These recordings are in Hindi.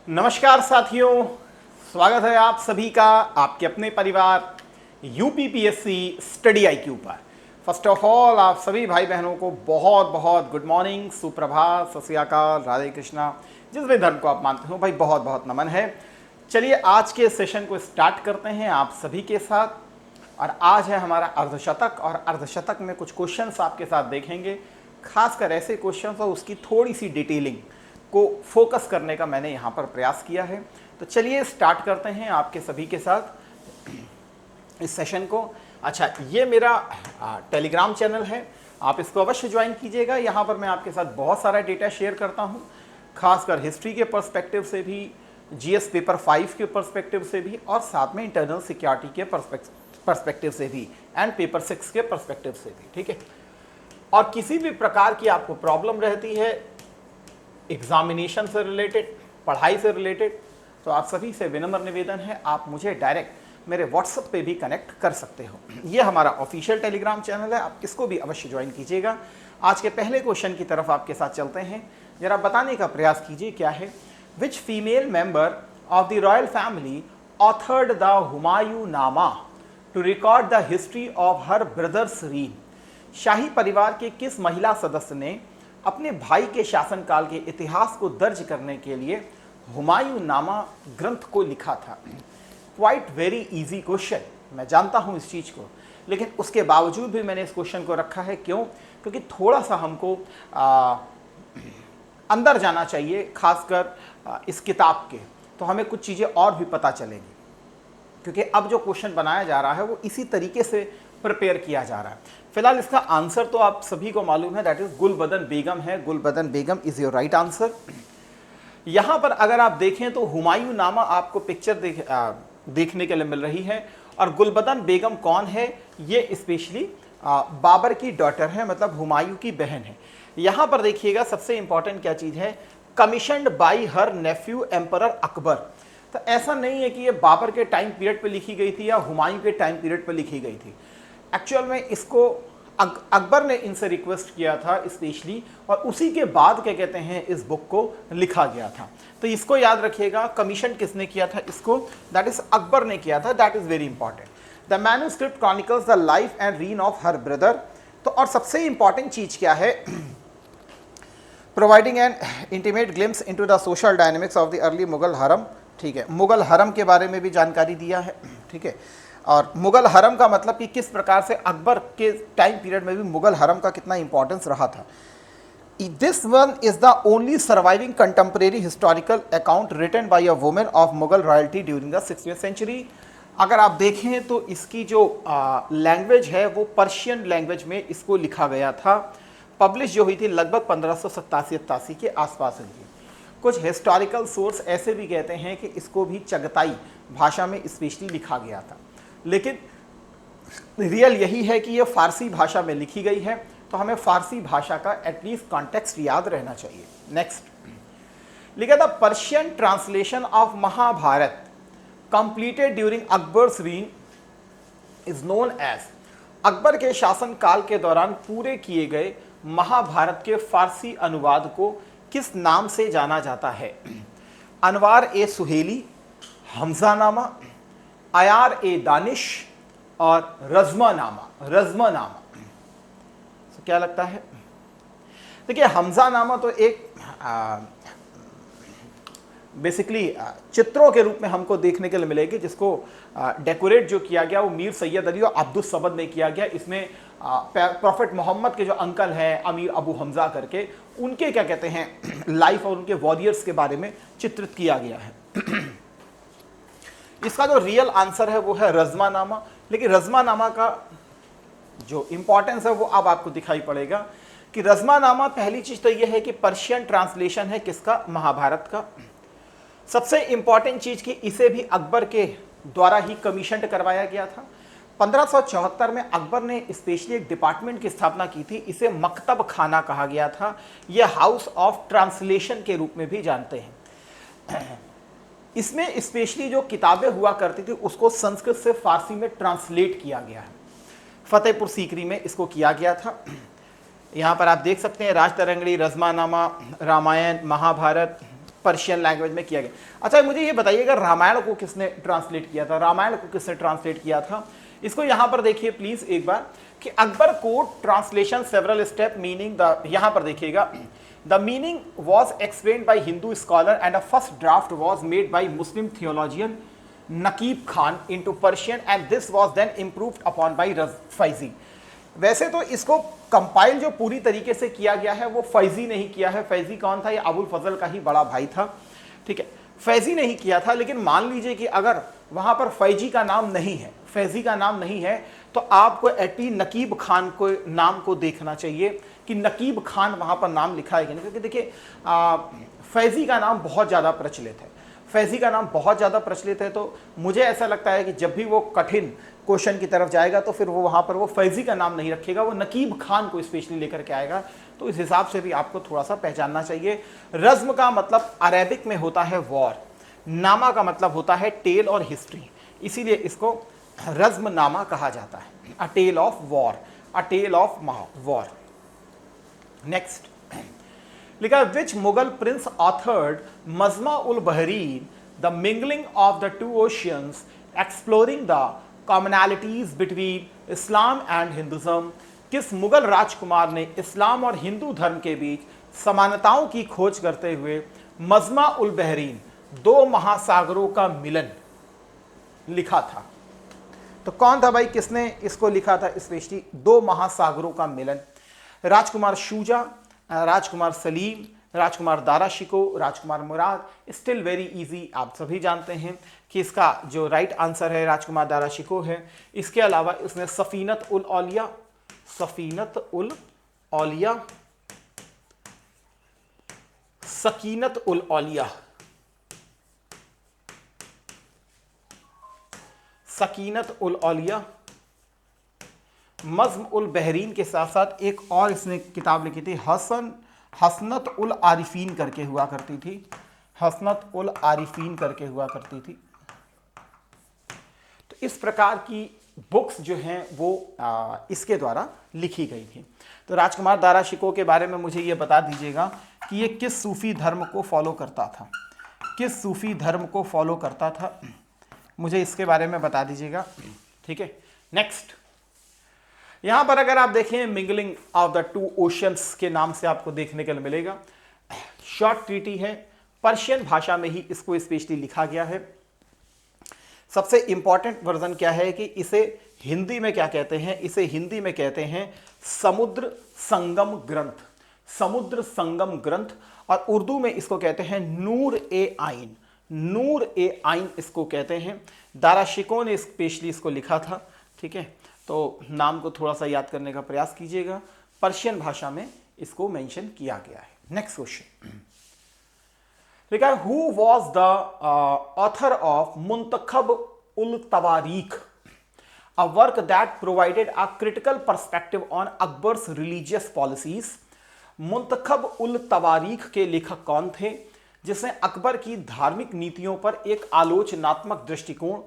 नमस्कार साथियों, स्वागत है आप सभी का आपके अपने परिवार यूपीपीएससी स्टडी आईक्यू पर। फर्स्ट ऑफ ऑल आप सभी भाई बहनों को बहुत बहुत गुड मॉर्निंग, सुप्रभात, सत श्री अकाल, राधे कृष्णा, जिस भी धर्म को आप मानते हो भाई, बहुत बहुत नमन है। चलिए आज के सेशन को स्टार्ट करते हैं आप सभी के साथ। और आज है हमारा अर्धशतक, और अर्धशतक में कुछ क्वेश्चंस आपके साथ देखेंगे, खासकर ऐसे क्वेश्चंस और उसकी थोड़ी सी डिटेलिंग को फोकस करने का मैंने यहाँ पर प्रयास किया है। तो चलिए स्टार्ट करते हैं आपके सभी के साथ इस सेशन को। अच्छा, ये मेरा टेलीग्राम चैनल है, आप इसको अवश्य ज्वाइन कीजिएगा। यहाँ पर मैं आपके साथ बहुत सारा डेटा शेयर करता हूँ, खासकर हिस्ट्री के पर्सपेक्टिव से भी, जीएस पेपर 5 के पर्सपेक्टिव से भी, और साथ में इंटरनल सिक्योरिटी के पर्सपेक्टिव से भी, एंड पेपर 6 के पर्सपेक्टिव से भी। ठीक है, और किसी भी प्रकार की आपको प्रॉब्लम रहती है एग्जामिनेशन से रिलेटेड, पढ़ाई से रिलेटेड, तो आप सभी से विनम्र निवेदन है, आप मुझे डायरेक्ट मेरे व्हाट्सएप पे भी कनेक्ट कर सकते हो। ये हमारा ऑफिशियल टेलीग्राम चैनल है, आप इसको भी अवश्य ज्वाइन कीजिएगा। आज के पहले क्वेश्चन की तरफ आपके साथ चलते हैं, जरा बताने का प्रयास कीजिए क्या है। Which female member of the royal family authored the Humayun Nama to record the history of her brother's reign. शाही परिवार के किस महिला सदस्य ने अपने भाई के शासनकाल के इतिहास को दर्ज करने के लिए हुमायूं नामा ग्रंथ को लिखा था। क्वाइट वेरी इजी क्वेश्चन, मैं जानता हूं इस चीज़ को, लेकिन उसके बावजूद भी मैंने इस क्वेश्चन को रखा है। क्यों? क्योंकि थोड़ा सा हमको अंदर जाना चाहिए, खासकर इस किताब के, तो हमें कुछ चीज़ें और भी पता चलेंगी, क्योंकि अब जो क्वेश्चन बनाया जा रहा है वो इसी तरीके से प्रिपेयर किया जा रहा है। फिलहाल इसका आंसर तो आप सभी को मालूम है, दैट इज गुलबदन बेगम है। गुलबदन बेगम इज योर राइट आंसर। यहां पर अगर आप देखें तो हुमायूं नामा आपको पिक्चर देखने के लिए मिल रही है, और गुलबदन बेगम कौन है? ये स्पेशली बाबर की डॉटर है, मतलब हुमायूं की बहन है। यहां पर देखिएगा सबसे इंपॉर्टेंट क्या चीज है, commissioned by her nephew emperor Akbar. तो ऐसा नहीं है कि ये बाबर के टाइम पीरियड पे लिखी गई थी या हुमायूं के टाइम पीरियड पे लिखी गई थी। एक्चुअल में इसको अकबर ने इनसे रिक्वेस्ट किया था स्पेशली, और उसी के बाद क्या कहते हैं इस बुक को लिखा गया था। तो इसको याद रखिएगा, कमीशन किसने किया था इसको, दैट इज अकबर ने किया था। That is very important. The manuscript chronicles the life and reign of her brother. तो और सबसे इंपॉर्टेंट चीज क्या है, providing an intimate glimpse into the social dynamics of the early Mughal harem. ठीक है, मुगल हरम के बारे में भी जानकारी दिया है। ठीक है, और मुगल हरम का मतलब कि किस प्रकार से अकबर के टाइम पीरियड में भी मुगल हरम का कितना इंपॉर्टेंस रहा था। This one is the only surviving contemporary historical account written by a women of Mughal royalty during the 6वीं सेंचुरी। अगर आप देखें तो इसकी जो लैंग्वेज है वो पर्शियन लैंग्वेज में इसको लिखा गया था। पब्लिश जो हुई थी लगभग 1587-88 के आसपास हुई थी। कुछ हिस्टोरिकल सोर्स ऐसे भी कहते हैं कि इसको भी चगताई भाषा में स्पेशली लिखा गया था, लेकिन रियल यही है कि ये फारसी भाषा में लिखी गई है, तो हमें फारसी भाषा का एटलीस्ट कॉन्टेक्स्ट याद रहना चाहिए। नेक्स्ट लिखा था, Persian translation of Mahabharata completed during Akbar's reign is known as. Akbar के शासन काल के दौरान पूरे किए गए महाभारत के फारसी अनुवाद को किस नाम से जाना जाता है? अनवार ए सुहेली, हमजानामा, आयार ए दानिश और रज़्मानामा। रज़्मानामा तो क्या लगता है? देखिए, हमजानामा तो एक बेसिकली चित्रों के रूप में हमको देखने के लिए मिलेगी, जिसको डेकोरेट जो किया गया वो मीर सैयद अली और अब्दुस समद ने किया गया। इसमें प्रॉफिट मोहम्मद के जो अंकल हैं अमीर अबू हमजा करके, उनके क्या कहते हैं लाइफ और उनके वॉरियर्स के बारे में चित्रित किया गया है। इसका जो रियल आंसर है वो है रज़्मानामा। लेकिन रज़्मानामा का जो इंपॉर्टेंस है वो अब आपको दिखाई पड़ेगा कि रज़्मानामा, पहली चीज तो यह है कि पर्शियन ट्रांसलेशन है किसका? महाभारत का। सबसे इंपॉर्टेंट चीज कि इसे भी अकबर के द्वारा ही कमीशन करवाया गया था। 1574 में अकबर ने स्पेशली एक डिपार्टमेंट की स्थापना की थी, इसे मकतब खाना कहा गया था। यह हाउस ऑफ ट्रांसलेशन के रूप में भी जानते हैं। इसमें स्पेशली जो किताबें हुआ करती थी उसको संस्कृत से फारसी में ट्रांसलेट किया गया है। फतेहपुर सीकरी में इसको किया गया था। यहाँ पर आप देख सकते हैं राजतरंगिणी, रज़्मानामा, रामायण, महाभारत, पर्शियन लैंग्वेज में किया गया। अच्छा मुझे ये बताइएगा रामायण को किसने ट्रांसलेट किया था, रामायण को किसने ट्रांसलेट किया था? इसको यहां पर देखिए प्लीज एक बार कि Akbar code translation several step meaning the, यहां पर देखिएगा the meaning was explained by Hindu scholar and a first draft was made by Muslim theologian Naqib Khan into Persian and this was then improved upon by Faizi. वैसे तो इसको कंपाइल जो पूरी तरीके से किया गया है वो फैजी नहीं किया है। फैजी कौन था? ये अबुल फजल का ही बड़ा भाई था, ठीक है। फैजी नहीं किया था, लेकिन मान लीजिए कि अगर वहां पर फैजी का नाम नहीं है, फैजी का नाम नहीं है, तो आपको एटी नकीब खान को नाम को देखना चाहिए कि नकीब खान वहां पर नाम लिखा है कि नहीं। क्योंकि देखिए फैजी का नाम बहुत ज़्यादा प्रचलित है, फैजी का नाम बहुत ज़्यादा प्रचलित है। तो मुझे ऐसा लगता है कि जब भी वो कठिन क्वेश्चन की तरफ जाएगा तो फिर वो वहाँ पर वो फैजी का नाम नहीं रखेगा, वो नकीब खान को स्पेशली लेकर के आएगा। तो इस हिसाब से भी आपको थोड़ा सा पहचानना चाहिए। रज़्म का मतलब अरेबिक में होता है वॉर, नामा का मतलब होता है टेल और हिस्ट्री, इसीलिए इसको रज़्म नामा कहा जाता है। A tale of war, a tale of war. Next लिखा which Mughal prince authored Majma ul Bahrain the mingling of the two oceans exploring the commonalities between Islam and Hinduism. किस मुगल राजकुमार ने इस्लाम और हिंदू धर्म के बीच समानताओं की खोज करते हुए मजमा उल बहरीन, दो महासागरों का मिलन, लिखा था? तो कौन था भाई, किसने इसको लिखा था स्पेशली? दो महासागरों का मिलन। राजकुमार शुजा, राजकुमार सलीम, राजकुमार दारा शिको, राजकुमार मुराद। स्टिल वेरी इजी, आप सभी जानते हैं कि इसका जो राइट आंसर है राजकुमार दारा शिको है। इसके अलावा इसने सफीनत उल औलिया, सफीनत उल औलिया, सकीनत उल औलिया, सकीनत उल औलिया, मज़्म उल बहरीन के साथ साथ एक और इसने किताब लिखी थी, हसनत उल आरिफीन करके हुआ करती थी, हसनत उल आरिफीन करके हुआ करती थी। तो इस प्रकार की बुक्स जो हैं वो इसके द्वारा लिखी गई थी। तो राजकुमार दारा शिको के बारे में मुझे ये बता दीजिएगा कि ये किस सूफी धर्म को फॉलो करता था, किस सूफी धर्म को फॉलो करता था, मुझे इसके बारे में बता दीजिएगा, ठीक है। नेक्स्ट यहां पर अगर आप देखें mingling of the to oceans के नाम से आपको देखने को मिलेगा। शॉर्ट ट्रीटी है, पर्शियन भाषा में ही इसको स्पेशली लिखा गया है। सबसे इंपॉर्टेंट वर्जन क्या है कि इसे हिंदी में क्या कहते हैं? इसे हिंदी में कहते हैं समुद्र संगम ग्रंथ, समुद्र संगम ग्रंथ। और उर्दू में इसको कहते हैं नूर ए आइन, नूर ए आइन इसको कहते हैं। दारा शिको ने स्पेशली इसको लिखा था, ठीक है। तो नाम को थोड़ा सा याद करने का प्रयास कीजिएगा। पर्शियन भाषा में इसको मेंशन किया गया है। नेक्स्ट क्वेश्चन, ठीक है, who was the author of Muntakhab ul Tawarikh, a work that provided a critical perspective on Akbar's religious policies. Muntakhab ul तवारीख के लेखक कौन थे जिसने अकबर की धार्मिक नीतियों पर एक आलोचनात्मक दृष्टिकोण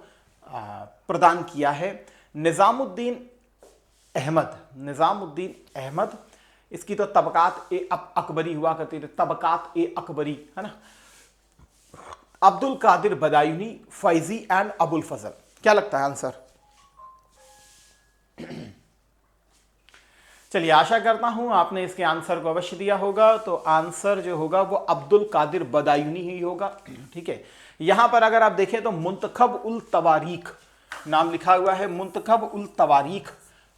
प्रदान किया है? निजामुद्दीन अहमद, निजामुद्दीन अहमद। इसकी तो तबकात ए अकबरी हुआ करती थी, तबकात ए अकबरी, है ना। अब्दुल कादिर बदायूनी, फैजी एंड अबुल फजल। क्या लगता है आंसर? चलिए आशा करता हूं आपने इसके आंसर को अवश्य दिया होगा। तो आंसर जो होगा वो अब्दुल कादिर बदायूनी ही होगा, ठीक है। यहां पर अगर आप देखें तो मुंतखब उल तवारीख नाम लिखा हुआ है, मुंतखब उल तवारीख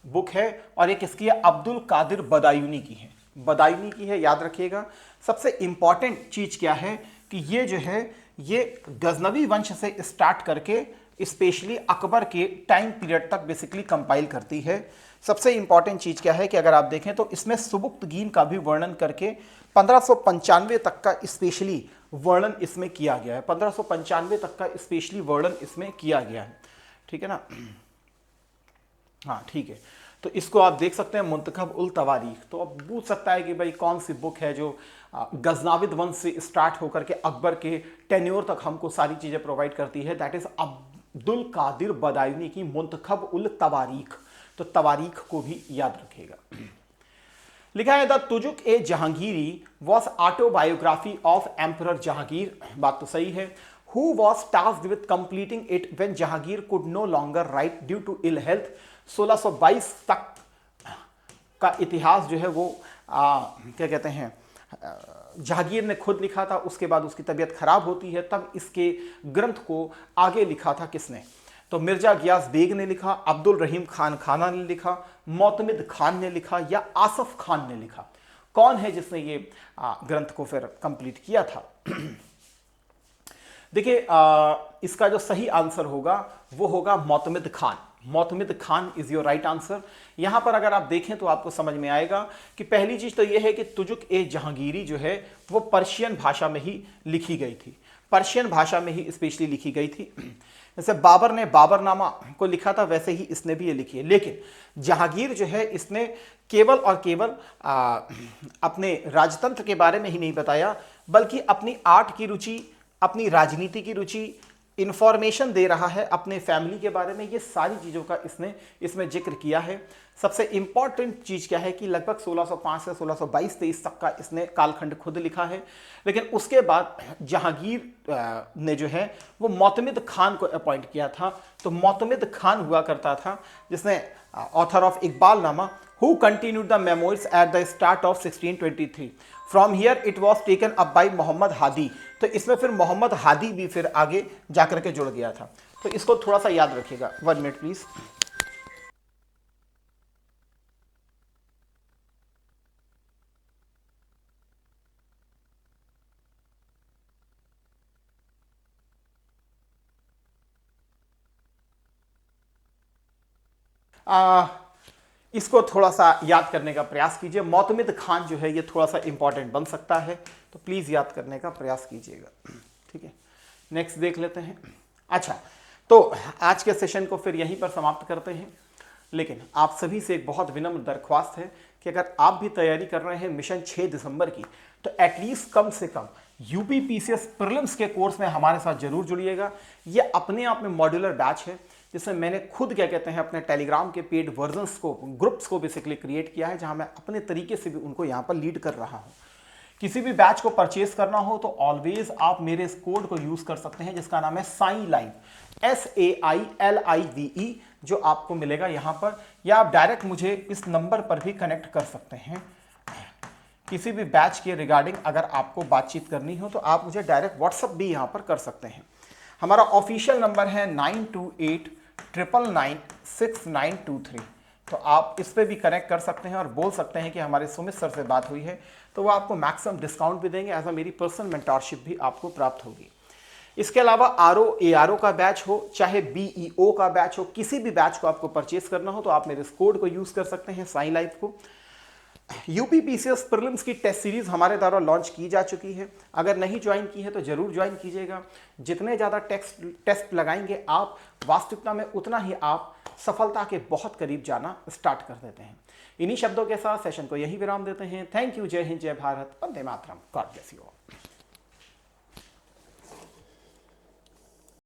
बुक है और ये किसकी है? अब्दुल कादिर बदायूनी की है, बदायूनी की है, याद रखिएगा। सबसे इंपॉर्टेंट चीज क्या है कि ये जो है ये गजनवी वंश से स्टार्ट करके स्पेशली अकबर के टाइम पीरियड तक बेसिकली कंपाइल करती है। सबसे इंपॉर्टेंट चीज क्या है कि अगर आप देखें तो इसमें सुबुक्तगीन का भी वर्णन करके 1595 तक का स्पेशली वर्णन इसमें किया गया है, 1595 तक का स्पेशली वर्णन इसमें किया गया है, ठीक है ना। हाँ ठीक है, तो इसको आप देख सकते हैं मुंतखब उल तवारीख। तो अब पूछ सकता है कि भाई कौन सी बुक है जो गजनाविद वंश से स्टार्ट होकर के अकबर के टेन्योर तक हमको सारी चीजें प्रोवाइड करती है? दैट इज अब्दुल कादिर बदायूनी की मुंतखब उल तवारीख। तो तवारीख को भी याद रखिएगा। लिखा है the Tuzuk e Jahangiri was autobiography of emperor Jahangir, बात तो सही है। Who was tasked with completing it when Jahangir could no longer write due to ill health. 1622 तक का इतिहास जो है वो क्या कहते हैं जहांगीर ने खुद लिखा था, उसके बाद उसकी तबीयत खराब होती है, तब इसके ग्रंथ को आगे लिखा था किसने? तो मिर्जा गियास बेग ने लिखा, अब्दुल रहीम खान खाना ने लिखा, मोतमिद खान ने लिखा या आसफ खान ने लिखा? कौन है जिसने ये ग्रंथ को फिर कंप्लीट किया था? देखिए इसका जो सही आंसर होगा वो होगा Motamid Khan. Motamid Khan is your right answer. यहां पर अगर आप देखें तो आपको समझ में आएगा कि पहली चीज तो यह है कि तुजुक ए जहांगीरी जो है वो पर्शियन भाषा में ही लिखी गई थी, पर्शियन भाषा में ही स्पेशली लिखी गई थी। जैसे बाबर ने बाबरनामा को लिखा था वैसे ही इसने भी ये लिखी है। लेकिन जहांगीर जो है इसने केवल और केवल अपने राजतंत्र के बारे में ही नहीं बताया, बल्कि अपनी आर्ट की रुचि, अपनी राजनीति की रुचि, इंफॉर्मेशन दे रहा है अपने फैमिली के बारे में, ये सारी चीज़ों का इसने इसमें जिक्र किया है। सबसे इंपॉर्टेंट चीज़ क्या है कि लगभग 1605 से 1622-23 तक का इसने कालखंड खुद लिखा है। लेकिन उसके बाद जहांगीर ने जो है वो मोतमिद खान को अपॉइंट किया था। तो मोतमिद खान हुआ करता था जिसने ऑथर ऑफ इकबाल नामा, who continued the memoirs at the start of 1623. From here it was taken up by Mohammad Hadi. तो इसमें फिर मोहम्मद हादी भी फिर आगे जाकर के जुड़ गया था। तो इसको थोड़ा सा याद रखिएगा। 1 मिनट प्लीज। इसको थोड़ा सा याद करने का प्रयास कीजिए। मोतमिद खान जो है ये थोड़ा सा इंपॉर्टेंट बन सकता है, तो प्लीज़ याद करने का प्रयास कीजिएगा। ठीक है, नेक्स्ट देख लेते हैं। अच्छा, तो आज के सेशन को फिर यहीं पर समाप्त करते हैं। लेकिन आप सभी से एक बहुत विनम्र दरख्वास्त है कि अगर आप भी तैयारी कर रहे हैं मिशन 6 दिसंबर की, तो एटलीस्ट कम से कम यूपी पीसीएस प्रीलिम्स के कोर्स में हमारे साथ जरूर जुड़िएगा। ये अपने आप में मॉड्यूलर बैच है जिसमें मैंने खुद क्या कहते हैं अपने टेलीग्राम के पेड वर्जन्स को, ग्रुप्स को बेसिकली क्रिएट किया है, जहां मैं अपने तरीके से भी उनको यहां पर लीड कर रहा हूं। किसी भी बैच को परचेज करना हो तो ऑलवेज आप मेरे इस कोड को यूज कर सकते हैं जिसका नाम है साई लाइव, SAILIVE, जो आपको मिलेगा यहां पर, या आप डायरेक्ट मुझे इस नंबर पर भी कनेक्ट कर सकते हैं। किसी भी बैच के रिगार्डिंग अगर आपको बातचीत करनी हो तो आप मुझे डायरेक्ट व्हाट्सअप भी यहां पर कर सकते हैं। हमारा ऑफिशियल नंबर है 9289996923। तो आप इस पर भी कनेक्ट कर सकते हैं और बोल सकते हैं कि हमारे सुमित सर से बात हुई है, तो वो आपको मैक्सिमम डिस्काउंट भी देंगे, ऐसा मेरी पर्सनल मेंटरशिप भी आपको प्राप्त होगी। इसके अलावा ARO का बैच हो, चाहे BEO का बैच हो, किसी भी बैच को आपको परचेस करना हो तो आप मेरे इस कोड को यूज कर सकते हैं, साई लाइफ को। यूपी पीसीएस प्रीलिम्स की टेस्ट सीरीज हमारे द्वारा लॉन्च की जा चुकी है। अगर नहीं ज्वाइन की है तो जरूर ज्वाइन कीजिएगा। जितने ज़्यादा टेस्ट लगाएंगे आप, वास्तविकता में उतना ही आप सफलता के बहुत करीब जाना स्टार्ट कर देते हैं। इन्हीं शब्दों के साथ सेशन को यही विराम देते हैं। Thank you. जय हिंद, जय Bharat, Vande Mataram. God bless you all.